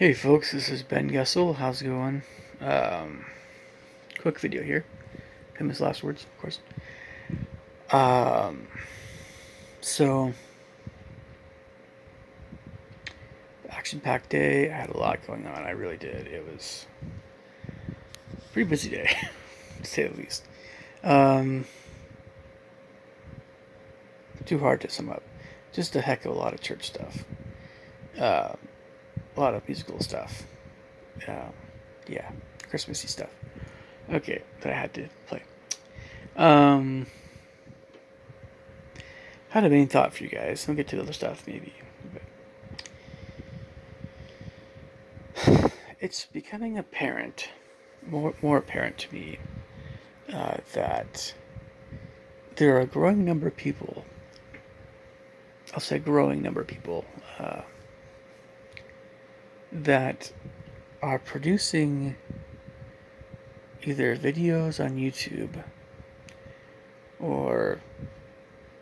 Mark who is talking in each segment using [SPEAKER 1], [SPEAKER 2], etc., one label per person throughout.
[SPEAKER 1] Hey folks, this is Ben Gessel. How's it going? Um, Quick video here. His last words, of course. Um, so, action-packed day. I had a lot going on. I really did. It was a pretty busy day, to say the least. Um, Too hard to sum up. Just a heck of a lot of church stuff. Uh, a lot of musical stuff. Uh, yeah, Christmassy stuff. Okay, that I had to play. Um, Had a main thought for you guys. I'll get to the other stuff maybe. But it's becoming apparent, more apparent to me, that there are a growing number of people. I'll say growing number of people that are producing either videos on YouTube or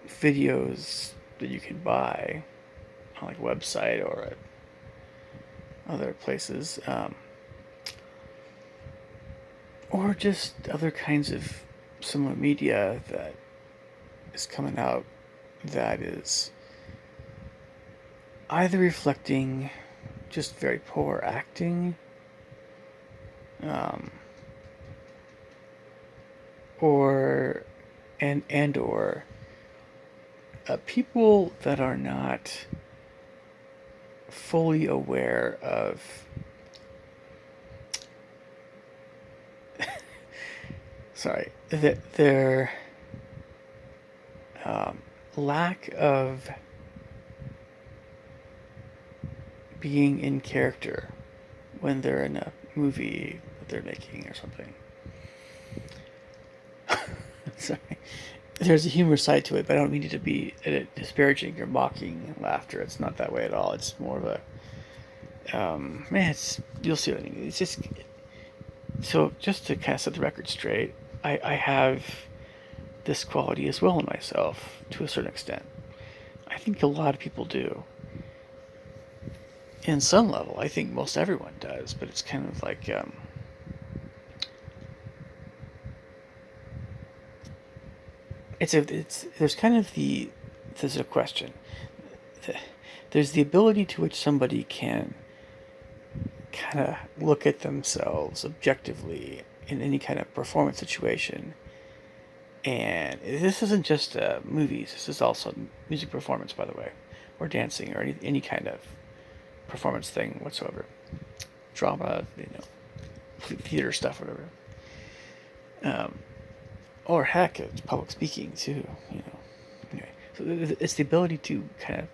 [SPEAKER 1] videos that you can buy on like a website or at other places, or just other kinds of similar media that is coming out that is either reflecting just very poor acting, um, or or people that are not fully aware of that their lack of being in character when they're in a movie that they're making or something. Sorry. There's a humor side to it, but I don't mean it to be disparaging or mocking laughter. It's not that way at all. It's more of a man. You'll see what I mean. It's just so just to kind of set the record straight. I have this quality as well in myself to a certain extent. I think a lot of people do. In some level, I think most everyone does, but it's kind of like it's there's kind of there's a question. There's the ability to which somebody can kind of look at themselves objectively in any kind of performance situation. And this isn't just movies. This is also music performance, by the way, or dancing, or any kind of performance thing whatsoever. Drama, theater stuff, whatever. Um, or heck, it's public speaking too. Anyway, so it's the ability to kind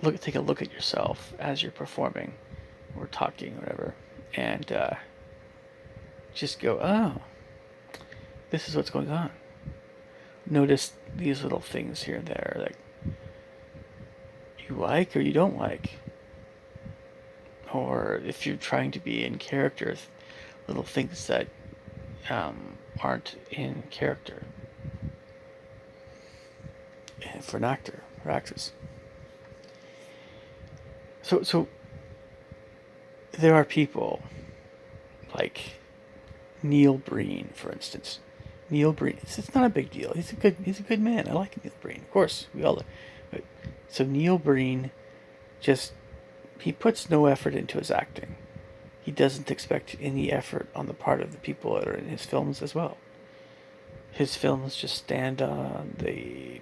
[SPEAKER 1] of take a look at yourself as you're performing or talking, or whatever, and just go, oh, this is what's going on. Notice these little things here and there, like you like or you don't like, or if you're trying to be in character, little things that aren't in character for an actor or actress. So there are people like Neil Breen, for instance. Neil Breen. It's not a big deal. He's a good man. I like Neil Breen. Of course, we all do. But so Neil Breen just he puts no effort into his acting. He doesn't expect any effort on the part of the people that are in his films as well. His films just stand on the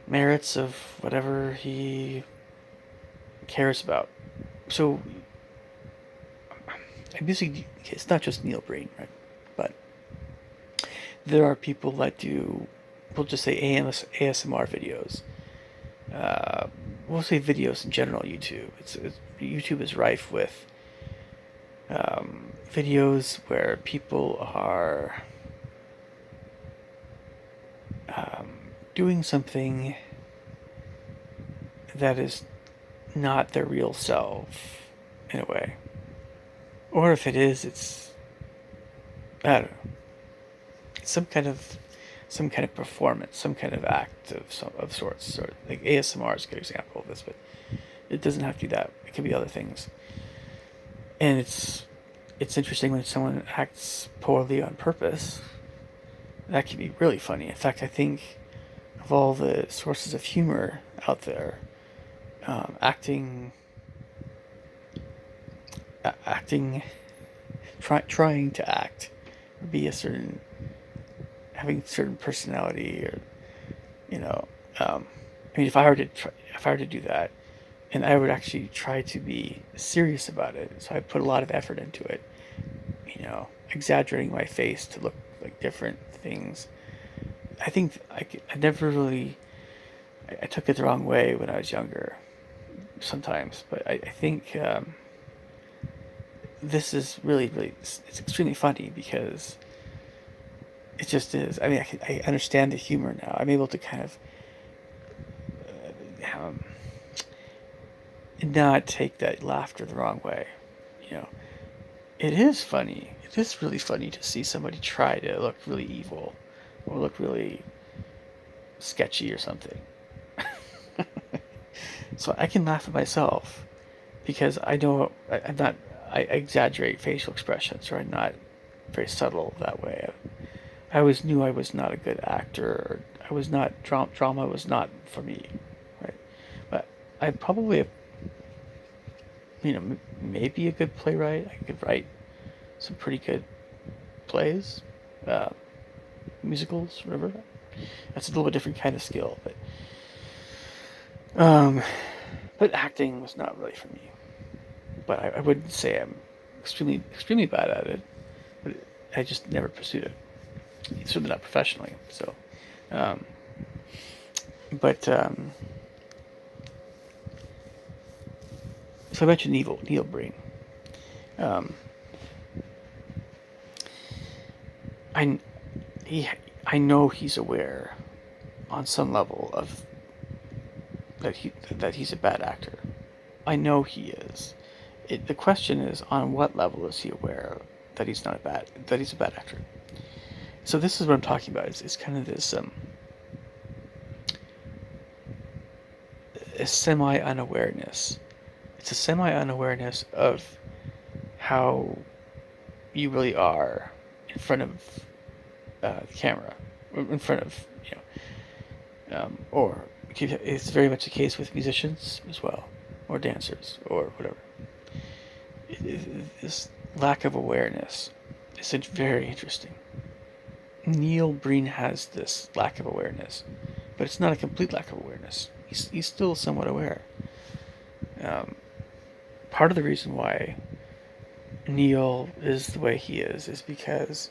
[SPEAKER 1] merits of whatever he cares about. So basically, it's not just Neil Breen, right? But there are people that do, we'll just say ASMR videos. We'll say videos in general. YouTube is rife with videos where people are doing something that is not their real self, in a way. Or if it is, it's, I don't know, some kind of performance, some kind of act of sorts. Sort of like ASMR is a good example of this, but it doesn't have to be that It could be other things. And it's interesting when someone acts poorly on purpose. That can be really funny. In fact, I think of all the sources of humor out there, acting, acting, trying to act, or be a certain, having certain personality, or you know, I mean, if I were to do that, and I would actually try to be serious about it, so I put a lot of effort into it, exaggerating my face to look like different things. I think I never really, I took it the wrong way when I was younger, sometimes, but I think this is really, really, it's extremely funny because it just is. I mean, I understand the humor now. I'm able to kind of not take that laughter the wrong way. You know, it is funny. It is really funny to see somebody try to look really evil or look really sketchy or something. So I can laugh at myself because I know I'm not. I exaggerate facial expressions, or I'm not very subtle that way. I always knew I was not a good actor, or I was not drama was not for me, right? But I probably, maybe a good playwright. I could write some pretty good plays, uh, musicals, whatever. That's a little bit different kind of skill, um, but acting was not really for me. But I wouldn't say I'm extremely bad at it. But I just never pursued it. Certainly not professionally. So, um, but so I mentioned Neil Breen. Um, I he I know he's aware on some level of that he's a bad actor. I know he is. The question is, on what level is he aware that he's a bad actor? So this is what I'm talking about. It's kind of this a semi unawareness. It's a semi unawareness of how you really are in front of the camera, in front of or it's very much the case with musicians as well, or dancers, or whatever. This lack of awareness is very interesting. Neil Breen has this lack of awareness, but it's not a complete lack of awareness. He's still somewhat aware. Part of the reason why Neil is the way he is because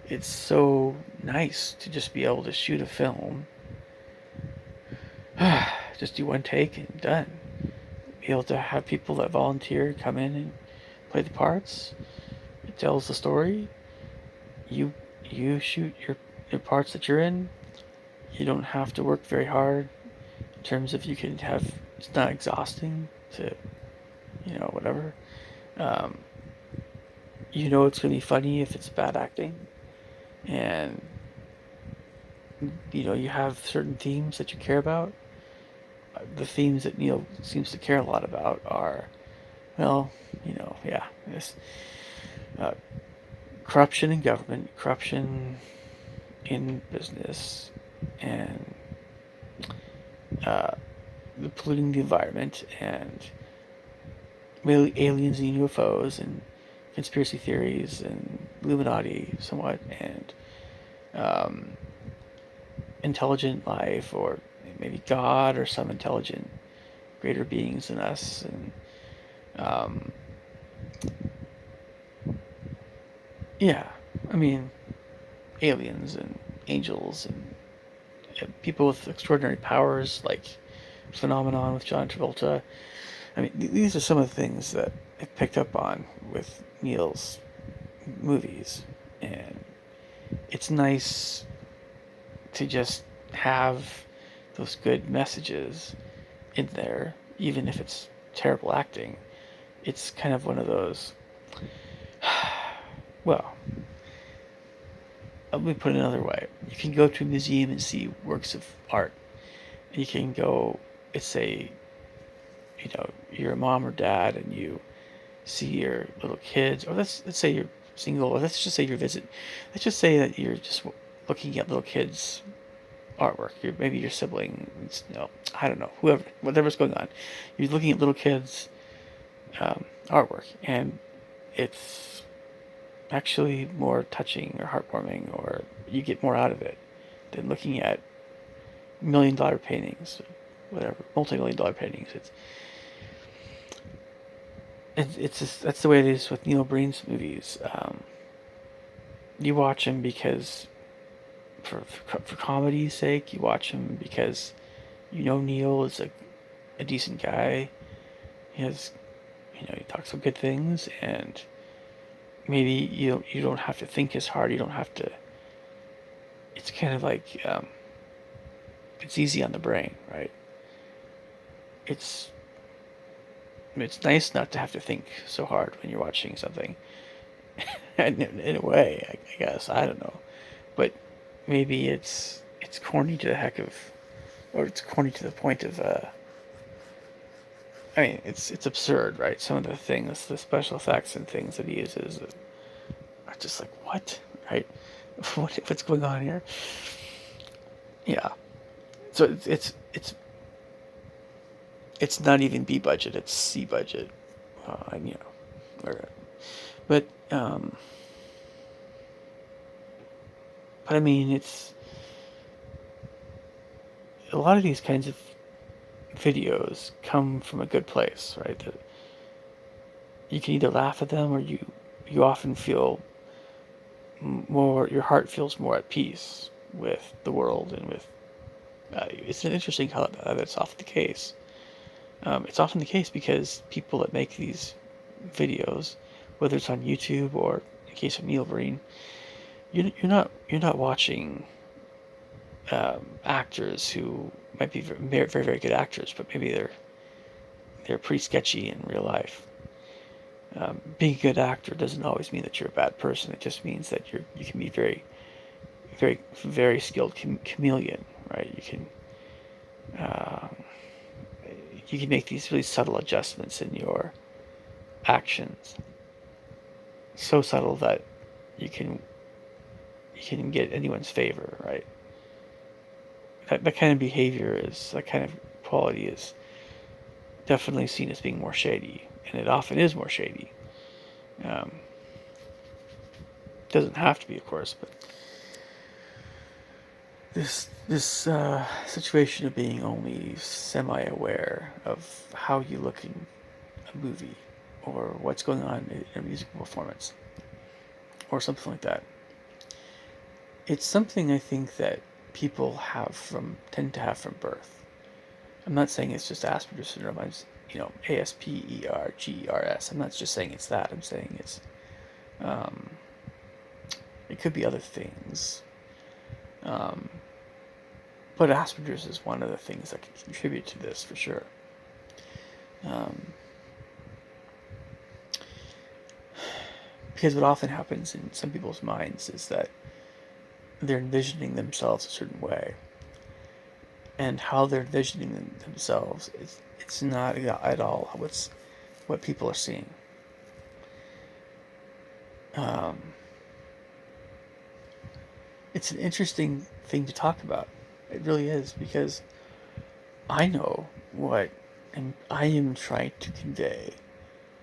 [SPEAKER 1] it's so nice to just be able to shoot a film, just do one take and done. Be able to have people that volunteer come in and play the parts. It tells the story. You shoot your parts that you're in. You don't have to work very hard in terms of it's not exhausting to whatever. Um, it's going to be funny if it's bad acting, and you have certain themes that you care about. The themes that Neil seems to care a lot about are, well, this uh, corruption in government, corruption in business, and uh, polluting the environment, and aliens and UFOs, and conspiracy theories, and Illuminati, somewhat, and intelligent life, or maybe God, or some intelligent greater beings than us, and yeah, I mean, aliens and angels and people with extraordinary powers, like Phenomenon with John Travolta. I mean, these are some of the things that I picked up on with Neil's movies, and it's nice to just have those good messages in there, even if it's terrible acting. It's kind of one of those. Well, let me put it another way. You can go to a museum and see works of art. You can go, let's say, you're a mom or dad and you see your little kids, or let's say you're single, or let's just say let's just say that you're just looking at little kids artwork. Maybe your sibling, I don't know, whoever, whatever's going on. You're looking at little kids' artwork, and it's actually more touching or heartwarming, or you get more out of it than looking at $1 million paintings, whatever, multi-million dollar paintings. It's just, that's the way it is with Neil Breen's movies. You watch them because for comedy's sake. You watch him because Neil is a decent guy. He has, he talks about good things, and maybe you don't have to think as hard. You don't have to. It's kind of like it's easy on the brain, right? It's it's nice not to have to think so hard when you're watching something. in a way, I guess, I don't know, but maybe it's corny to the heck of, or it's corny to the point of. I mean, it's absurd, right? Some of the things, the special effects and things that he uses are just like, what, right? What's going on here? Yeah. So it's not even B budget; it's C budget, and but um, but I mean, it's a lot of these kinds of videos come from a good place, right? That you can either laugh at them, or you often feel more. Your heart feels more at peace with the world and with. It's interesting how that's often the case. It's often the case because people that make these videos, whether it's on YouTube or in the case of Neil Breen, you're not watching actors who might be very, very, very good actors, but maybe they're pretty sketchy in real life. Being a good actor doesn't always mean that you're a bad person. It just means that you can be very, very, very skilled chameleon, right? Uh, you can make these really subtle adjustments in your actions, so subtle that you can get anyone's favor, right? That kind of behavior that kind of quality is definitely seen as being more shady, and it often is more shady. Um, doesn't have to be, of course, but this situation of being only semi-aware of how you look in a movie, or what's going on in a musical performance, or something like that. It's something I think that people tend to have from birth. I'm not saying it's just Asperger's syndrome. Aspergers. I'm not just saying it's that. I'm saying um, it could be other things. Um, but Asperger's is one of the things that can contribute to this for sure. Because what often happens in some people's minds is that they're envisioning themselves a certain way, and how they're envisioning themselves, it's not at all what people are seeing. It's an interesting thing to talk about. It really is, because I know what I am trying to convey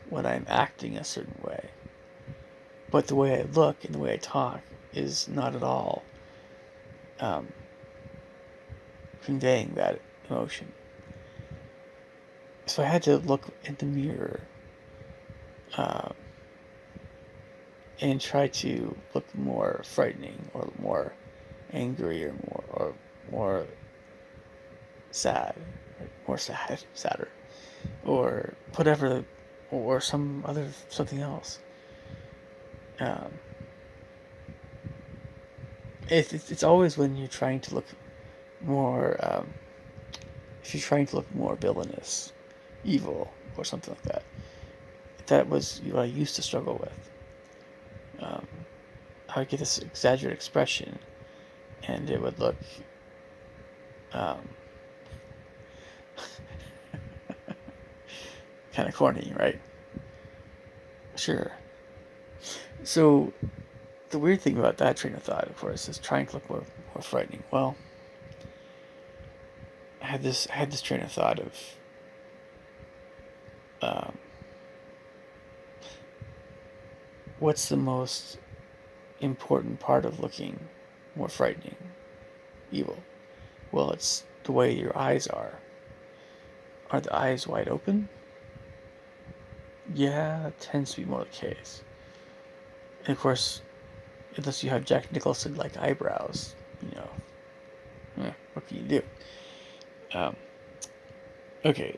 [SPEAKER 1] when I'm acting a certain way, but the way I look and the way I talk is not at all conveying that emotion. So I had to look in the mirror and try to look more frightening, or more angry, or more sad, sadder, or whatever, or something else. Um, it's always when you're trying to look more, if you're trying to look more villainous, evil, or something like that. That was what I used to struggle with. I would get this exaggerated expression, and it would look um, kind of corny, right? Sure. So the weird thing about that train of thought, of course, is trying to look more frightening. Well, I had this train of thought of um, what's the most important part of looking more frightening, evil? Well, it's the way your eyes are. Are the eyes wide open? Yeah, that tends to be more the case. And of course, unless you have Jack Nicholson like eyebrows, what can you do? Um, okay,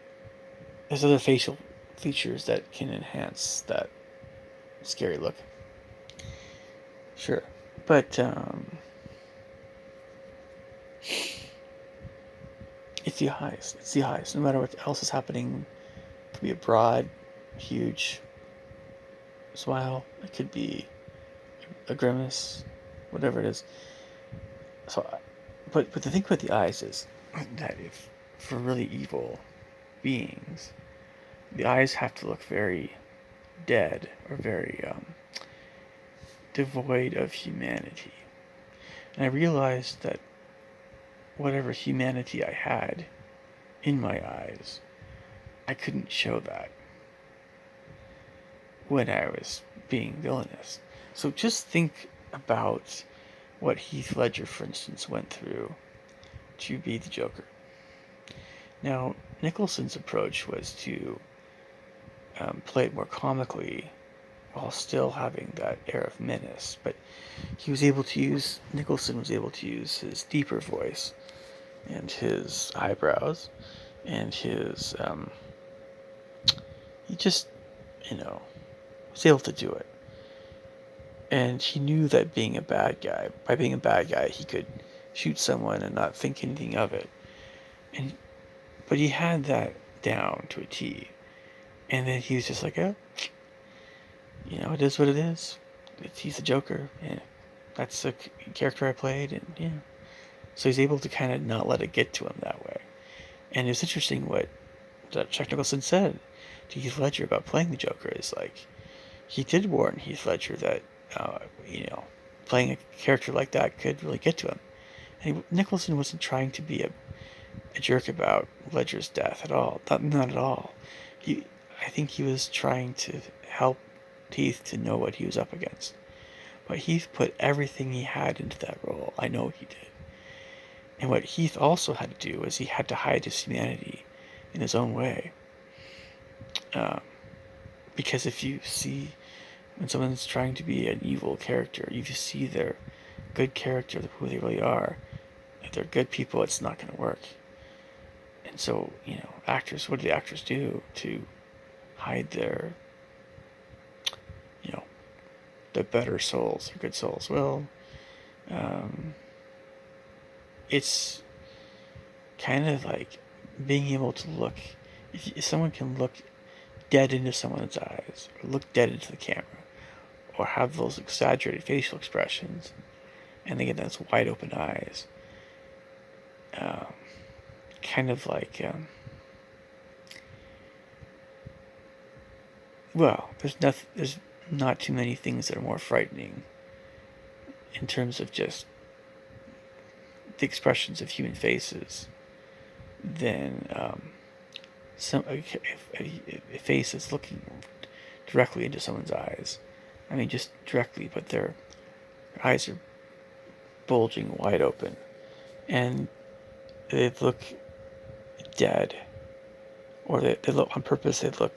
[SPEAKER 1] there's other facial features that can enhance that scary look. Sure, but it's the eyes. It's the eyes. No matter what else is happening, it could be a broad, huge smile. It could be a grimace, whatever it is. So, but the thing with the eyes is that if for really evil beings, the eyes have to look very dead or very devoid of humanity. And I realized that whatever humanity I had in my eyes, I couldn't show that when I was being villainous. So just think about what Heath Ledger, for instance, went through to be the Joker. Now, Nicholson's approach was to play it more comically while still having that air of menace, but Nicholson was able to use his deeper voice and his eyebrows and he just, was able to do it. And he knew that by being a bad guy, he could shoot someone and not think anything of it. But he had that down to a T. And then he was just like, oh, it is what it is. He's the Joker. And that's the character I played. And, so he's able to kind of not let it get to him that way. And it's interesting what Jack Nicholson said to Heath Ledger about playing the Joker is like, he did warn Heath Ledger that, playing a character like that could really get to him. And Nicholson wasn't trying to be a jerk about Ledger's death at all. Not at all. I think he was trying to help Heath to know what he was up against. But Heath put everything he had into that role. I know he did. And what Heath also had to do was he had to hide his humanity in his own way. Because if you see when someone's trying to be an evil character, you just see their good character, who they really are. If they're good people, it's not going to work. And so, actors, what do the actors do to hide their, their better souls, their good souls? Well, it's kind of like being able to look, if someone can look dead into someone's eyes, or look dead into the camera, or have those exaggerated facial expressions, and they get those wide open eyes, kind of like, there's not too many things that are more frightening in terms of just the expressions of human faces than a face that's looking directly into someone's eyes. I mean, just directly, but their eyes are bulging wide open, and they look dead, or they look on purpose. They look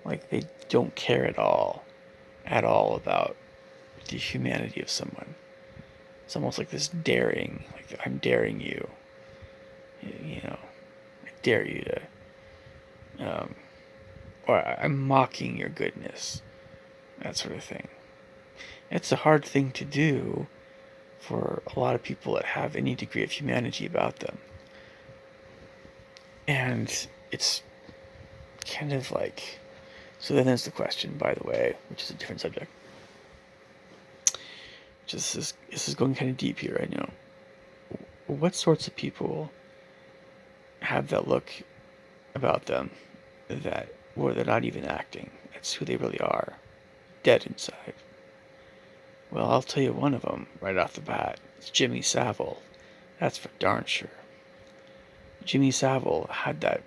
[SPEAKER 1] like they don't care at all about the humanity of someone. It's almost like this daring, like I'm daring you, I dare you to, or I'm mocking your goodness, that sort of thing. It's a hard thing to do for a lot of people that have any degree of humanity about them. And it's kind of like, so then there's the question, by the way, which is a different subject. This is going kind of deep here right now. What sorts of people have that look about them that where they're not even acting. That's who they really are, dead inside. Well, I'll tell you one of them right off the bat. It's Jimmy Savile. That's for darn sure. Jimmy Savile had that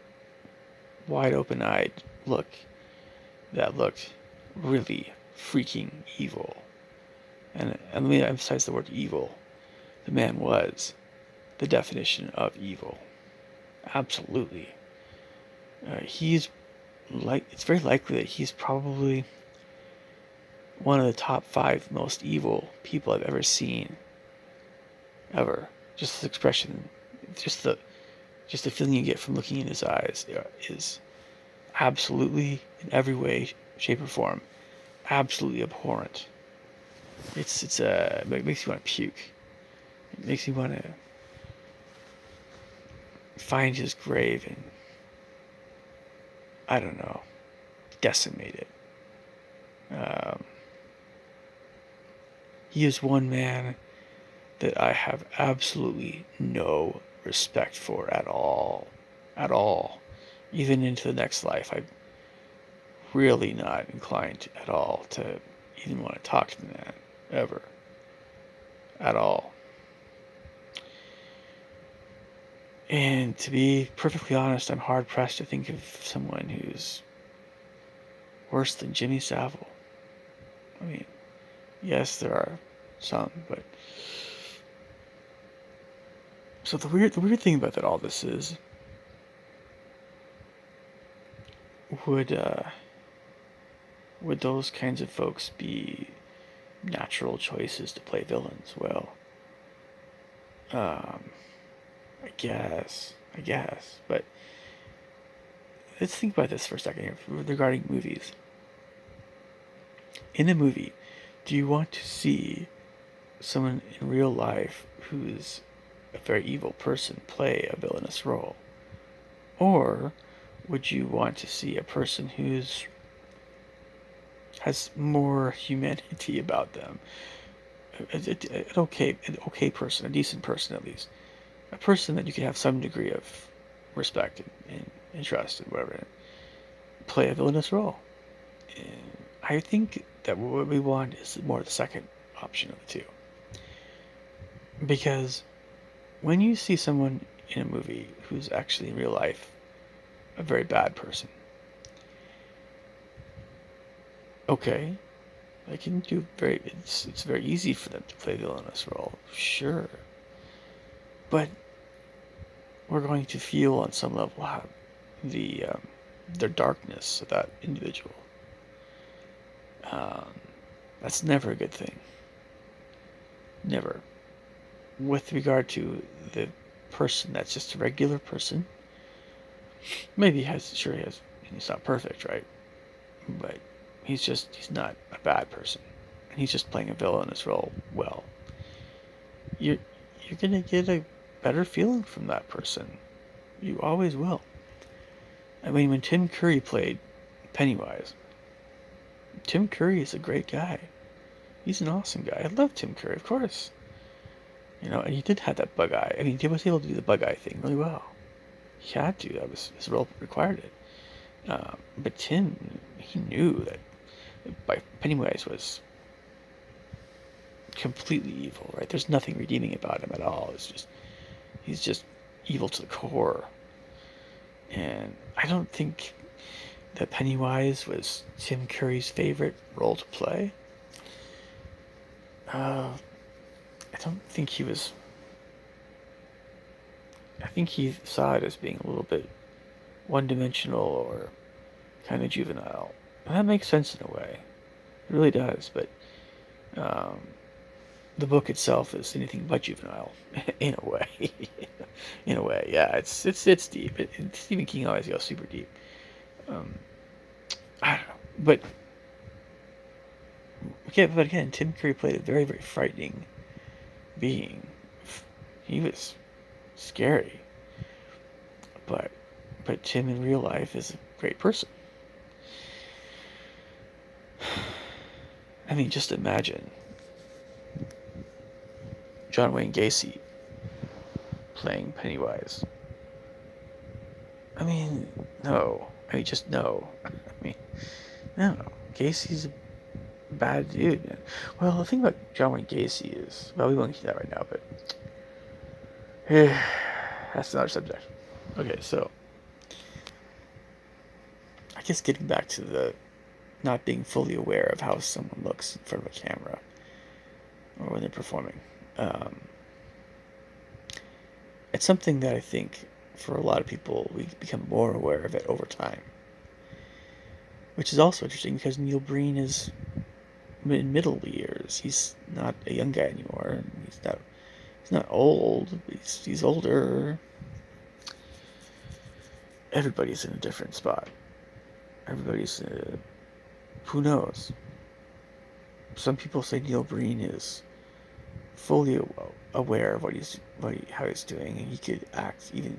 [SPEAKER 1] wide open eyed look that looked really freaking evil. And let me emphasize the word evil. The man was the definition of evil. Absolutely. He's it's very likely that he's probably one of the top 5 most evil people I've ever seen. Ever. Just his expression, just the feeling you get from looking in his eyes is absolutely, in every way, shape, or form, absolutely abhorrent. It makes you want to puke. It makes you want to find his grave and, I don't know, decimate it. He is one man that I have absolutely no respect for at all. At all. Even into the next life, I'm really not inclined at all to even want to talk to the man. Ever. At all. And to be perfectly honest, I'm hard pressed to think of someone who's worse than Jimmy Savile. I mean, yes, there are some, but so the weird thing about that all this is, would those kinds of folks be natural choices to play villains? Well, I guess, but let's think about this for a second here regarding movies. In a movie, do you want to see someone in real life who's a very evil person play a villainous role? Or would you want to see a person who's has more humanity about them? An okay person, a decent person at least. A person that you can have some degree of respect and trust and whatever. Play a villainous role. And I think that what we want is more the second option of the two. Because when you see someone in a movie who's actually in real life a very bad person, okay, they can do it's very easy for them to play the villainous role, sure. But we're going to feel on some level how the their darkness of that individual. Um, that's never a good thing. Never. With regard to the person that's just a regular person, maybe he has, he's not perfect, right? But he's not a bad person. And he's just playing a villainous role well. You're, you're gonna get a better feeling from that person. You always will. I mean, when Tim Curry played Pennywise, Tim Curry is a great guy. He's an awesome guy. I love Tim Curry, of course. You know, and he did have that bug eye. I mean, he was able to do the bug eye thing really well. He had to. That was his role required it. But Tim, he knew that Pennywise was completely evil, right? There's nothing redeeming about him at all. He's just evil to the core. And I don't think that Pennywise was Tim Curry's favorite role to play. I don't think he was. I think he saw it as being a little bit one-dimensional or kind of juvenile. And that makes sense in a way. It really does, but um, the book itself is anything but juvenile, in a way. In a way, yeah, it's deep. Stephen King always goes super deep. I don't know, but okay. But again, Tim Curry played a very, very frightening being. He was scary, but Tim in real life is a great person. I mean, just imagine John Wayne Gacy playing Pennywise. I mean, no. I mean, just no. I mean, I don't know. Gacy's a bad dude, man. Well, the thing about John Wayne Gacy is, well, we won't get to that right now, but that's another subject. Okay, so I guess getting back to the not being fully aware of how someone looks in front of a camera or when they're performing. Um, it's something that I think for a lot of people we become more aware of it over time, which is also interesting because Neil Breen is in middle years. He's not a young guy anymore. He's not old. He's older. Everybody's in a different spot. Everybody's who knows. Some people say Neil Breen is fully aware of how he's doing, and he could act even.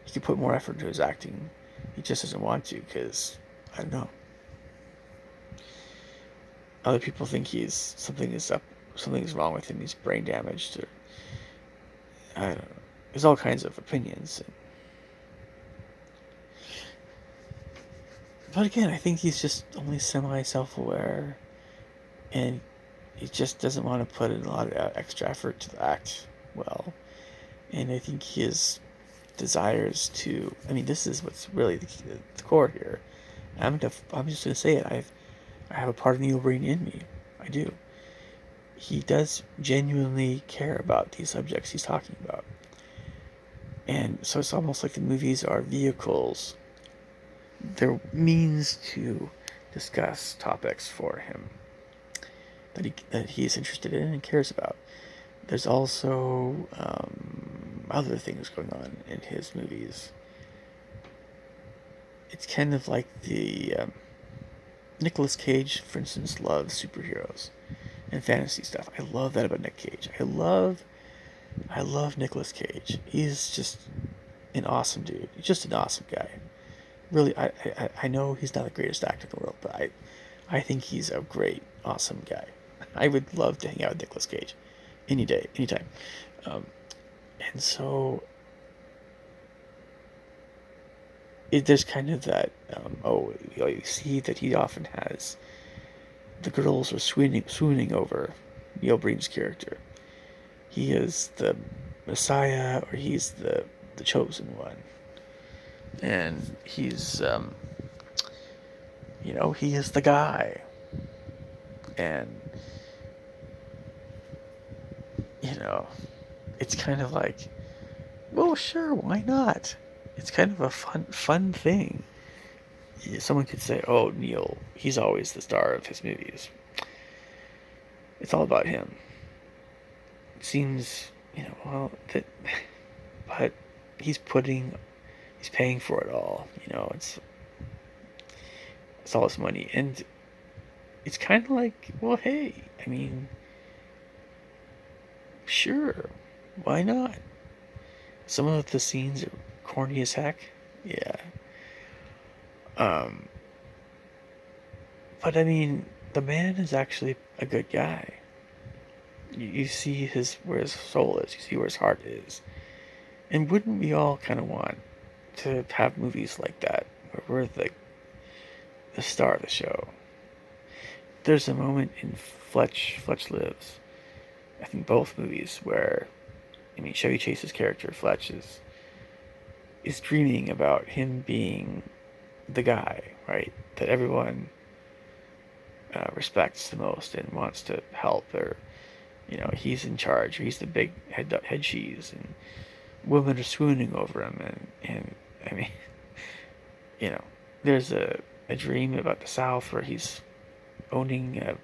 [SPEAKER 1] He could put more effort into his acting. He just doesn't want to because I don't know. Other people think something is wrong with him. He's brain damaged, or I don't know. There's all kinds of opinions. But again, I think he's just only semi-self-aware, and he just doesn't want to put in a lot of extra effort to act well. And I think his desires to, I mean, this is what's really the core here. I'm just gonna say it. I have a part of Neil Breen in me. I do. He does genuinely care about these subjects he's talking about, and so it's almost like the movies are vehicles. They're means to discuss topics for him that he's interested in and cares about. There's also other things going on in his movies. It's kind of like the Nicolas Cage, for instance, loves superheroes and fantasy stuff. I love that about Nick Cage. I love Nicolas Cage. He's just an awesome dude. He's just an awesome guy. Really, I know he's not the greatest actor in the world, but I think he's a great, awesome guy. I would love to hang out with Nicolas Cage any day, anytime. Um, and so there's kind of that, you see that he often has the girls are swooning over Neil Breen's character. He is the Messiah, or he's the chosen one, and he is the guy, and you know, it's kind of like, well, sure, why not? It's kind of a fun thing. Someone could say, "Oh, Neil, he's always the star of his movies. It's all about him." It seems, well, that, but he's paying for it all. It's all his money, and it's kind of like, well, hey, I mean, sure, why not? Some of the scenes are corny as heck, yeah. Um, but I mean, the man is actually a good guy. You see where his soul is. You see where his heart is. And wouldn't we all kind of want to have movies like that where we're the star of the show? There's a moment in Fletch Lives, I think both movies, where, I mean, Chevy Chase's character Fletch is dreaming about him being the guy, right? That everyone respects the most and wants to help, or he's in charge, or he's the big head cheese, and women are swooning over him, and I mean, you know, there's a dream about the South where he's owning a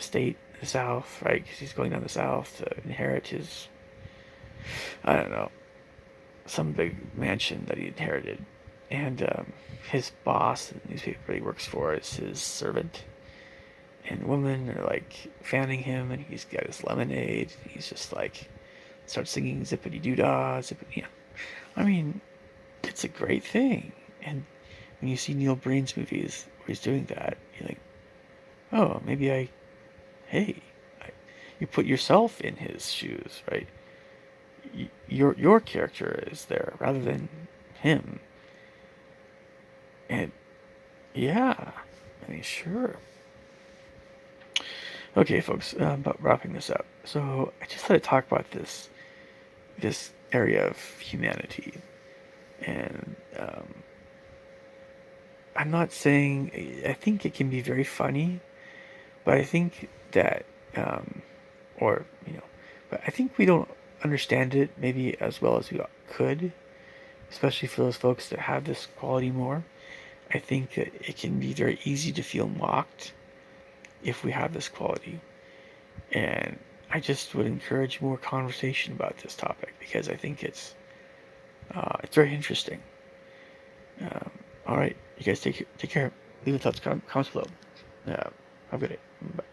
[SPEAKER 1] state in the South, right? Because he's going down the South to inherit his, I don't know, some big mansion that he inherited, and his boss, the newspaper he works for, is his servant. And women are like fanning him, and he's got his lemonade. He's just like starts singing zippity doo dah, zippity. I mean, it's a great thing. And when you see Neil Breen's movies where he's doing that, you're like, oh, hey, you put yourself in his shoes, right? Your character is there rather than him. And yeah, I mean, sure. Okay, folks, about wrapping this up. So I just thought I'd talk about this area of humanity, and I'm not saying I think it can be very funny, but I think that, um, or but I think we don't understand it maybe as well as we could, especially for those folks that have this quality more. I think that it can be very easy to feel mocked if we have this quality. And I just would encourage more conversation about this topic because I think it's very interesting. Um, all right, you guys take care. Leave the thoughts, comments below. Have a good day. Bye.